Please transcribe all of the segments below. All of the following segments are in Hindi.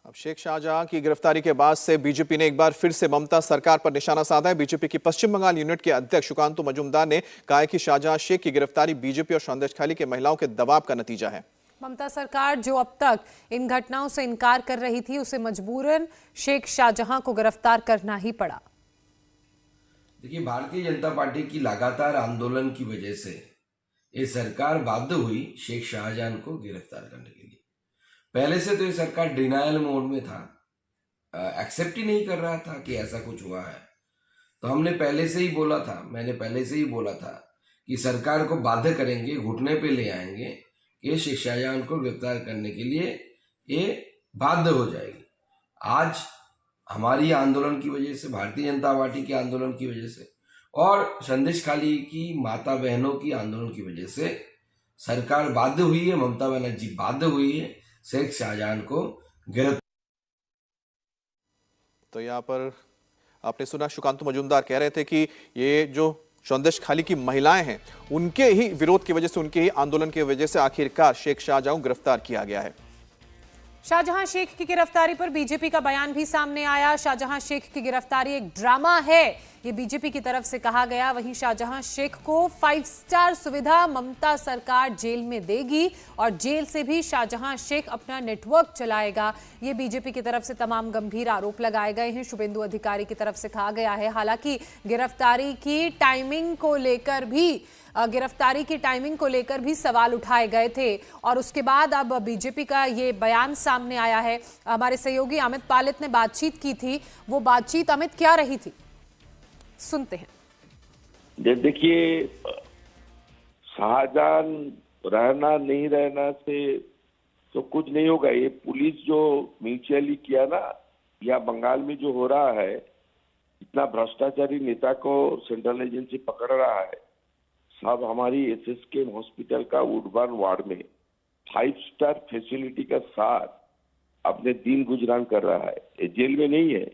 अब शेख शाहजहां की गिरफ्तारी के बाद से बीजेपी ने एक बार फिर से ममता सरकार पर निशाना साधा है। बीजेपी की पश्चिम बंगाल यूनिट के अध्यक्ष सुकांतु मजूमदार ने कहा है कि शाहजहां शेख की गिरफ्तारी बीजेपी और संदेशखाली के महिलाओं के दबाव का नतीजा है। ममता सरकार जो अब तक इन घटनाओं से इनकार कर रही थी, उसे मजबूरन शेख शाहजहां को गिरफ्तार करना ही पड़ा। देखिए, भारतीय जनता पार्टी की लगातार आंदोलन की वजह से ये सरकार बाध्य हुई शेख शाहजहां को गिरफ्तार करने के लिए। पहले से तो ये सरकार डिनायल मोड में था, एक्सेप्ट ही नहीं कर रहा था कि ऐसा कुछ हुआ है। तो हमने पहले से ही बोला था, मैंने पहले से ही बोला था कि सरकार को बाध्य करेंगे, घुटने पे ले आएंगे कि शेख शाहजहां को गिरफ्तार करने के लिए ये बाध्य हो जाएगी। आज हमारी आंदोलन की वजह से, भारतीय जनता पार्टी के आंदोलन की वजह से और संदेशखाली की माता बहनों की आंदोलन की वजह से सरकार बाध्य हुई है, ममता बनर्जी बाध्य हुई है शेख शाहजहां को गिरफ्तार। तो यहाँ पर आपने सुना सुकांतु मजूमदार कह रहे थे कि ये जो संदेशखाली की महिलाएं हैं, उनके ही विरोध की वजह से, उनके ही आंदोलन की वजह से आखिरकार शेख शाहजहां को गिरफ्तार किया गया है। शाहजहां शेख की गिरफ्तारी पर बीजेपी का बयान भी सामने आया। शाहजहां शेख की गिरफ्तारी एक ड्रामा है, ये बीजेपी की तरफ से कहा गया। वहीं शाहजहां शेख को 5 स्टार सुविधा ममता सरकार जेल में देगी और जेल से भी शाहजहां शेख अपना नेटवर्क चलाएगा, ये बीजेपी की तरफ से तमाम गंभीर आरोप लगाए गए हैं। शुभेंदु अधिकारी की तरफ से कहा गया है। हालांकि गिरफ्तारी की टाइमिंग को लेकर भी सवाल उठाए गए थे और उसके बाद अब बीजेपी का ये बयान सामने आया है। हमारे सहयोगी अमित पालित ने बातचीत की थी, वो बातचीत अमित क्या रही थी, सुनते हैं। देखिए, शाहजहां रहना नहीं रहना से तो कुछ नहीं होगा। ये पुलिस जो म्यूचुअली किया ना, या बंगाल में जो हो रहा है, इतना भ्रष्टाचारी नेता को सेंट्रल एजेंसी पकड़ रहा है। सब हमारी एसएसके हॉस्पिटल का वुडबर्न वार्ड में 5 स्टार फैसिलिटी का साथ अपने दिन गुजरान कर रहा है। ये जेल में नहीं है,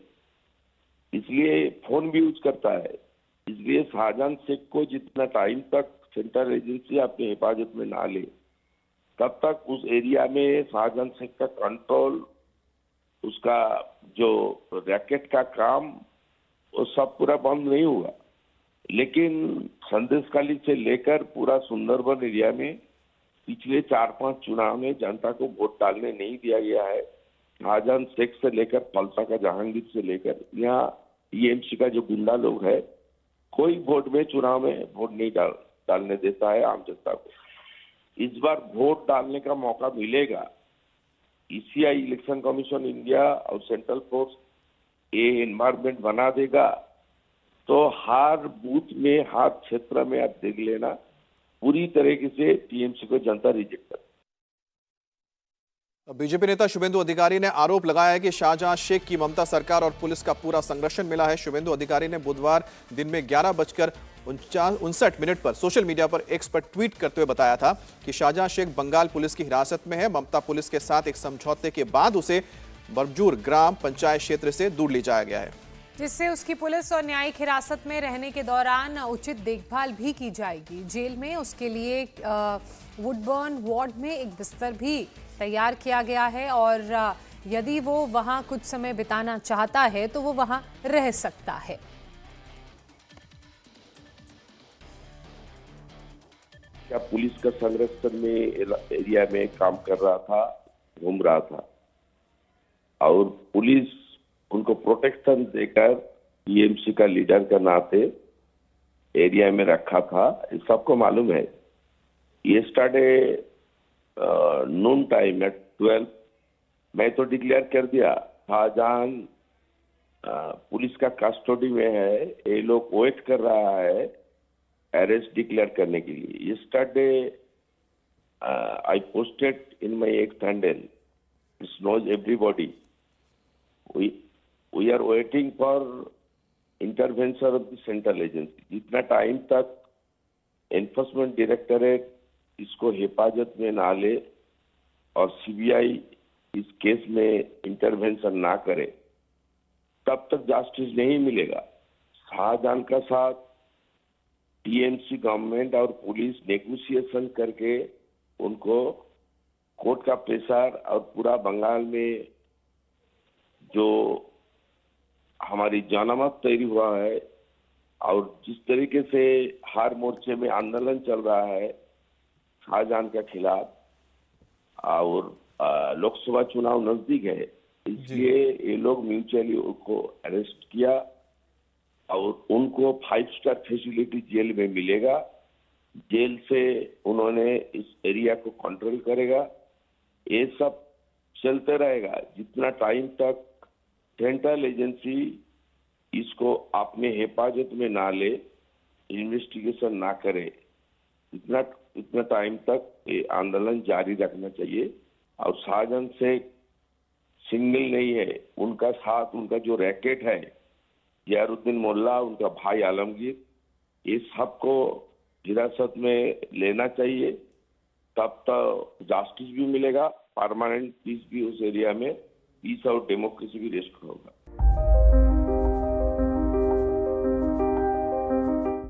इसलिए फोन भी यूज करता है। इसलिए शाहजहां शेख को जितना टाइम तक सेंट्रल एजेंसी अपने हिफाजत में ना ले, तब तक उस एरिया में शाहजहां शेख का कंट्रोल, उसका जो रैकेट का काम, वो सब पूरा बंद नहीं हुआ। लेकिन संदेशखाली से लेकर पूरा सुंदरबन एरिया में पिछले 4-5 चुनाव में जनता को वोट डालने नहीं दिया गया है। शाहजहां शेख से लेकर फलता का जहांगीर से लेकर यहाँ टीएमसी का जो गुंडा लोग है, कोई वोट में चुनाव में वोट नहीं डालने देता है आम जनता को। इस बार वोट डालने का मौका मिलेगा। ईसीआई इलेक्शन कमीशन इंडिया और सेंट्रल फोर्स ये एनवायरमेंट बना देगा, तो हर बूथ में, हर क्षेत्र में आप देख लेना, पूरी तरीके से टीएमसी को जनता रिजेक्ट कर। बीजेपी नेता शुभेंदु अधिकारी ने आरोप लगाया है कि शाहजहां शेख की ममता सरकार और पुलिस का पूरा संरक्षण मिला है। शुभेंदु अधिकारी ने बुधवार दिन में 11:59 पर सोशल मीडिया पर एक्स पर ट्वीट करते हुए बताया था कि शाहजहां शेख बंगाल पुलिस की हिरासत में है। ममता पुलिस के साथ एक समझौते के बाद उसे बरजूर ग्राम पंचायत क्षेत्र से दूर ले जाया गया है, जिससे उसकी पुलिस और न्यायिक हिरासत में रहने के दौरान उचित देखभाल भी की जाएगी। जेल में उसके लिए वुडबर्न वार्ड में एक बिस्तर भी तैयार किया गया है और यदि वो वहां कुछ समय बिताना चाहता है तो वो वहां रह सकता है। क्या पुलिस का संरक्षण में एरिया में काम कर रहा था, घूम रहा था, और पुलिस उनको प्रोटेक्शन देकर टीएमसी का लीडर का नाते एरिया में रखा था, ये सबको मालूम है। यस्टरडे नून टाइम एट 12 मैं तो डिक्लेयर कर दिया शाहजहां पुलिस का कस्टडी में है, ये लोग वेट कर रहा है अरेस्ट डिक्लेयर करने के लिए। Yesterday I posted in my X handle, it's knows everybody, we are waiting for intervention of the central agency। जितना टाइम तक एनफोर्समेंट डायरेक्टरेट इसको हिफाजत में ना ले और सीबीआई इस केस में इंटरवेंशन ना करे, तब तक जस्टिस नहीं मिलेगा। शाहजहां का साथ टीएमसी गवर्नमेंट और पुलिस नेगोशिएशन करके उनको कोर्ट का प्रेशर और पूरा बंगाल में जो हमारी जनमत तैयारी हुआ है और जिस तरीके से हर मोर्चे में आंदोलन चल रहा है शाहजहां के खिलाफ, और लोकसभा चुनाव नजदीक है, इसलिए ये लोग म्यूचुअली उनको अरेस्ट किया और उनको 5 स्टार फैसिलिटी जेल में मिलेगा। जेल से उन्होंने इस एरिया को कंट्रोल करेगा। ये सब चलते रहेगा जितना टाइम तक सेंट्रल एजेंसी इसको अपने हिफाजत में ना ले, इन्वेस्टिगेशन ना करे, इतना टाइम तक ये आंदोलन जारी रखना चाहिए। और शाहजहां शेख सिंगल नहीं है, उनका साथ उनका जो रैकेट है जहरुद्दीन मोल्ला, उनका भाई आलमगीर, ये सबको हिरासत में लेना चाहिए। तब तो जस्टिस भी मिलेगा, परमानेंट पीस भी उस एरिया में, पीस और डेमोक्रेसी भी रेस्ट होगा।